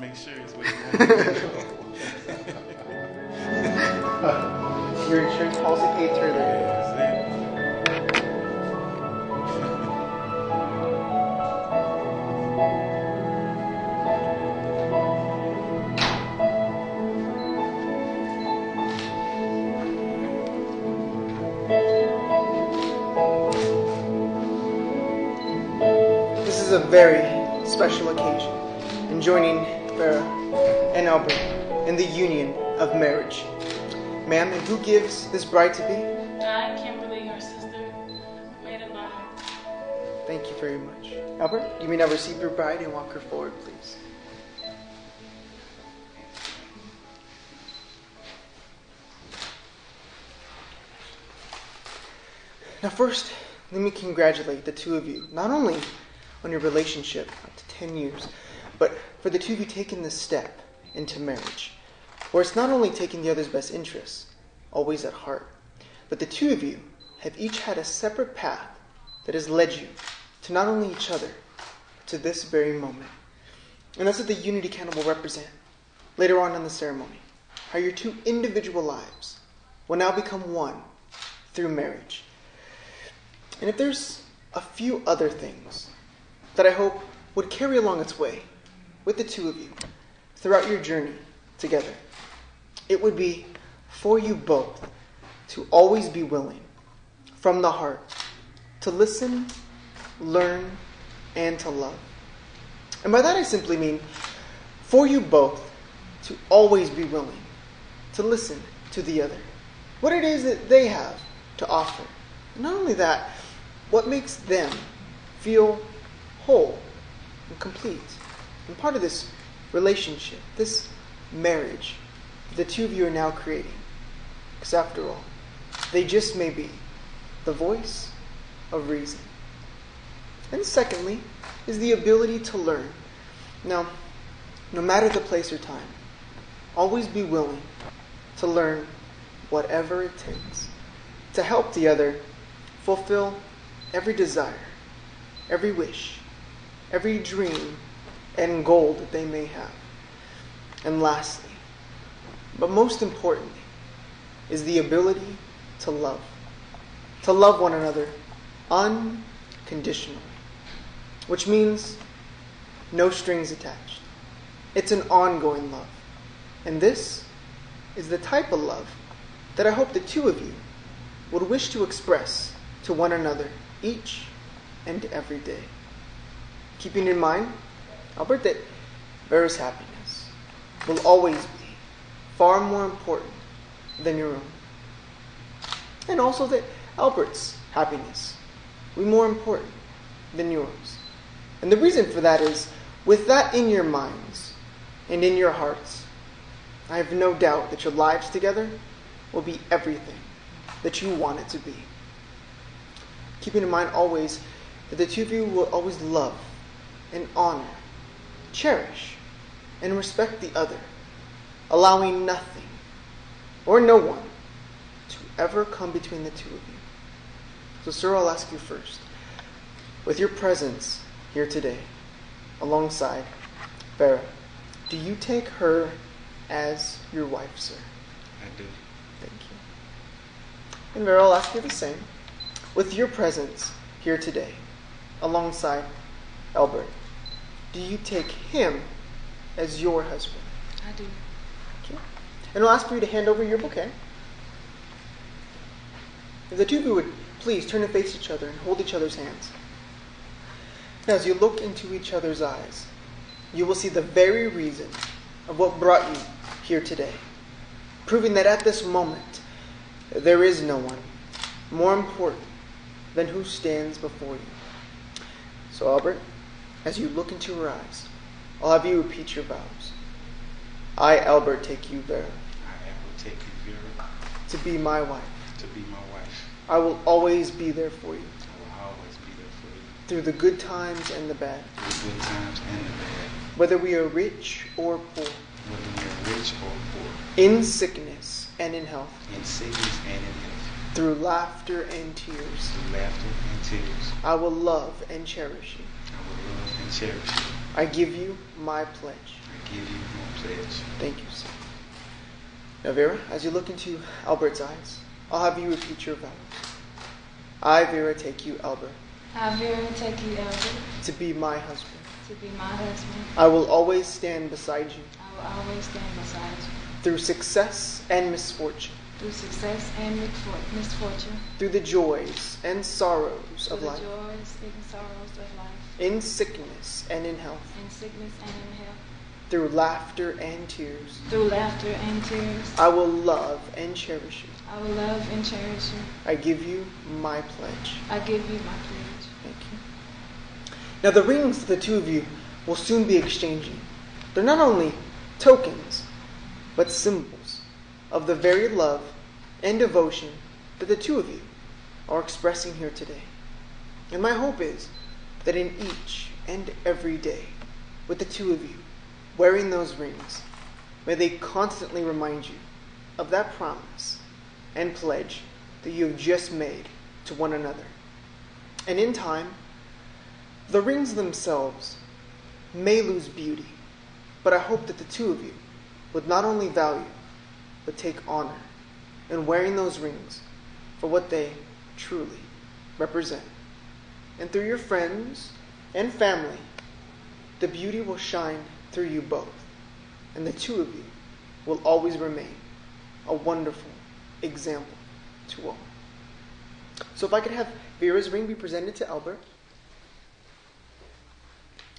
make sure it's what you want. Your insurance policy paid through there. That's it. This is a very special occasion in joining Vera and Albert in the union of marriage. Ma'am, and who gives this bride to be? I, Kimberly, your sister, maid of honor. Thank you very much. Albert, you may now receive your bride and walk her forward, please. Now first, let me congratulate the two of you, not only on your relationship up to 10 years, but for the two of you taking this step into marriage, where it's not only taking the other's best interests, always at heart, but the two of you have each had a separate path that has led you to not only each other, but to this very moment. And that's what the unity candle will represent later on in the ceremony, how your two individual lives will now become one through marriage. And if there's a few other things that I hope would carry along its way with the two of you throughout your journey together, it would be for you both to always be willing, from the heart, to listen, learn, and to love. And by that I simply mean for you both to always be willing to listen to the other, what it is that they have to offer. And not only that, what makes them feel whole and complete and part of this relationship, this marriage that the two of you are now creating. Because after all, they just may be the voice of reason. And secondly, is the ability to learn. Now, no matter the place or time, always be willing to learn whatever it takes to help the other fulfill every desire, every wish, every dream and goal that they may have. And lastly, but most importantly, is the ability to love. To love one another unconditionally. Which means no strings attached. It's an ongoing love. And this is the type of love that I hope the two of you would wish to express to one another each and every day. Keeping in mind, Albert, that Vera's happiness will always be far more important than your own. And also that Albert's happiness will be more important than yours. And the reason for that is, with that in your minds and in your hearts, I have no doubt that your lives together will be everything that you want it to be. Keeping in mind always that the two of you will always love and honor, cherish, and respect the other, allowing nothing or no one to ever come between the two of you. So, sir, I'll ask you first, with your presence here today, alongside Vera, do you take her as your wife, sir? I do. Thank you. And Vera, I'll ask you the same. With your presence here today, alongside Albert, do you take him as your husband? I do. Thank you. And I'll ask for you to hand over your bouquet. If the two of you would please turn and face each other and hold each other's hands. Now, as you look into each other's eyes, you will see the very reason of what brought you here today, proving that at this moment, there is no one more important than who stands before you. So, Albert, as you look into her eyes, I'll have you repeat your vows. I, Albert, take you, Vera, I will take you, Vera, to be my wife. to be my wife. I will always be there for you, I will always be there for you, through the good times and the bad, through the good times and the bad, whether we are rich or poor, whether we are rich or poor, in sickness and in health, in sickness and in health, through laughter and tears. through laughter and tears. I will love and cherish you, I will love and cherish you, I give you my pledge. I give you my pledge. Thank you, sir. Now, Vera, as you look into Albert's eyes, I'll have you repeat your vows. I, Vera, take you, Albert, I, Vera, take you, Albert, to be my husband. to be my husband. I will always stand beside you I will always stand beside you through success and misfortune, through success and misfortune, through the joys and sorrows through of the life, joys and sorrows of life, in sickness and in health, in sickness and in health, through laughter and tears. through laughter and tears. I will love and cherish you. I will love and cherish you. I give you my pledge. I give you my pledge. Thank you. Now, the rings the two of you will soon be exchanging. They're not only tokens, but symbols of the very love and devotion that the two of you are expressing here today. And my hope is that in each and every day, with the two of you wearing those rings, may they constantly remind you of that promise and pledge that you have just made to one another. And in time, the rings themselves may lose beauty, but I hope that the two of you would not only value, but take honor in wearing those rings for what they truly represent. And through your friends and family, the beauty will shine through you both, and the two of you will always remain a wonderful example to all. So if I could have Vera's ring be presented to Albert.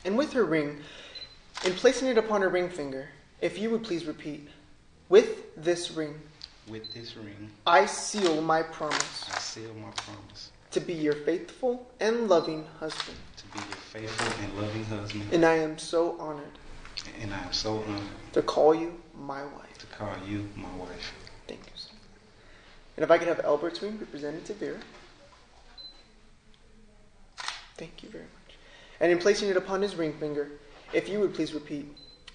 And with her ring, in placing it upon her ring finger, if you would please repeat, with this ring, With this ring, I seal my promise I seal my promise to be your faithful and loving husband. to be your faithful and loving husband. And I am so honored And I am so honored to call you my wife. to call you my wife. Thank you, sir. And if I could have Albert's ring be presented to Vera. Thank you very much. And in placing it upon his ring finger, if you would please repeat,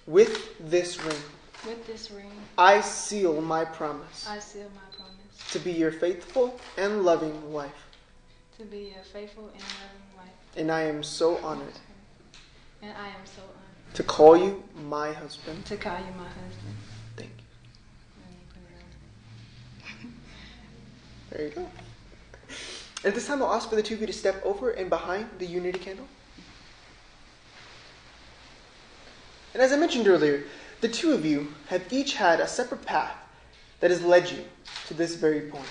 with this ring, With this ring, I seal my promise I seal my promise to be your faithful and loving wife. to be your faithful and loving wife. And I am so honored And I am so honored to call you my husband. to call you my husband. Thank you. Let me put it on. There you go. At this time, I'll ask for the two of you to step over and behind the unity candle. And as I mentioned earlier, the two of you have each had a separate path that has led you to this very point.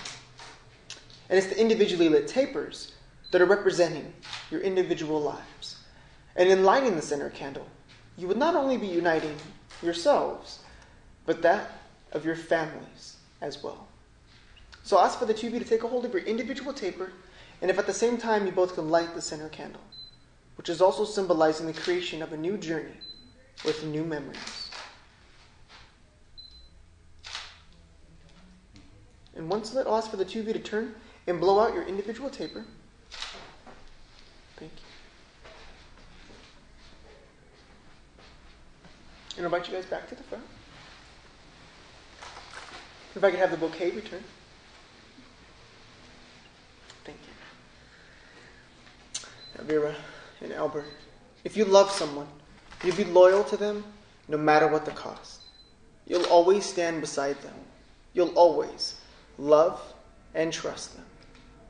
And it's the individually lit tapers that are representing your individual lives. And in lighting the center candle, you would not only be uniting yourselves, but that of your families as well. So I'll ask for the two of you to take a hold of your individual taper, and if at the same time you both can light the center candle, which is also symbolizing the creation of a new journey with new memories. And once lit, I'll ask for the two of you to turn and blow out your individual taper. Thank you. And I'll invite you guys back to the front. If I could have the bouquet returned. Thank you. Now, Vera and Albert, if you love someone, you'll be loyal to them no matter what the cost. You'll always stand beside them. You'll always love and trust them.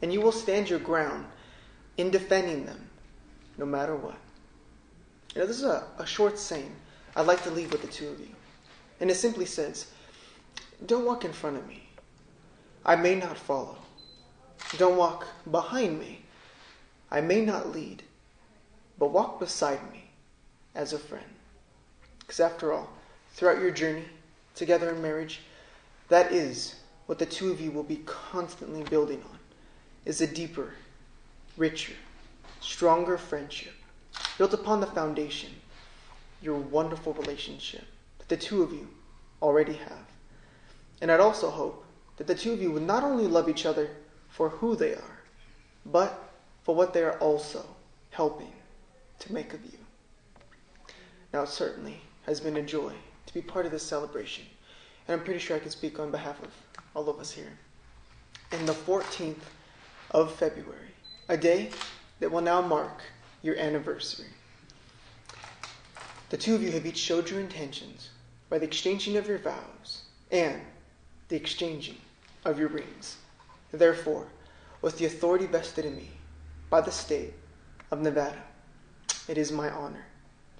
And you will stand your ground in defending them no matter what. You know, this is a short saying I'd like to leave with the two of you. And it simply says, don't walk in front of me. I may not follow. Don't walk behind me. I may not lead. But walk beside me as a friend. Because after all, throughout your journey together in marriage, that is what the two of you will be constantly building on, is a deeper, richer, stronger friendship built upon the foundation, your wonderful relationship that the two of you already have. And I'd also hope that the two of you would not only love each other for who they are, but for what they are also helping to make of you. Now, it certainly has been a joy to be part of this celebration, and I'm pretty sure I can speak on behalf of all of us here. In the 14th of February, a day that will now mark your anniversary. The two of you have each showed your intentions by the exchanging of your vows and the exchanging of your rings. Therefore, with the authority vested in me by the state of Nevada, it is my honor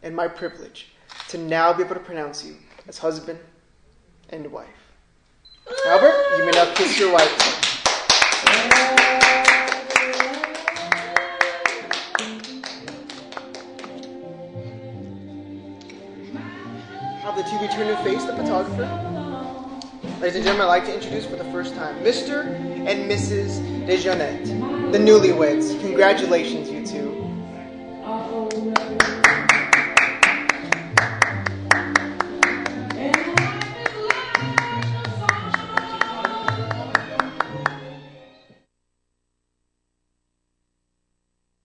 and my privilege to now be able to pronounce you as husband and wife. Albert, you may now kiss your wife. Have the two of you turn and face the photographer. Ladies and gentlemen, I'd like to introduce for the first time Mr. and Mrs. DeJohnette, the newlyweds. Congratulations, you two.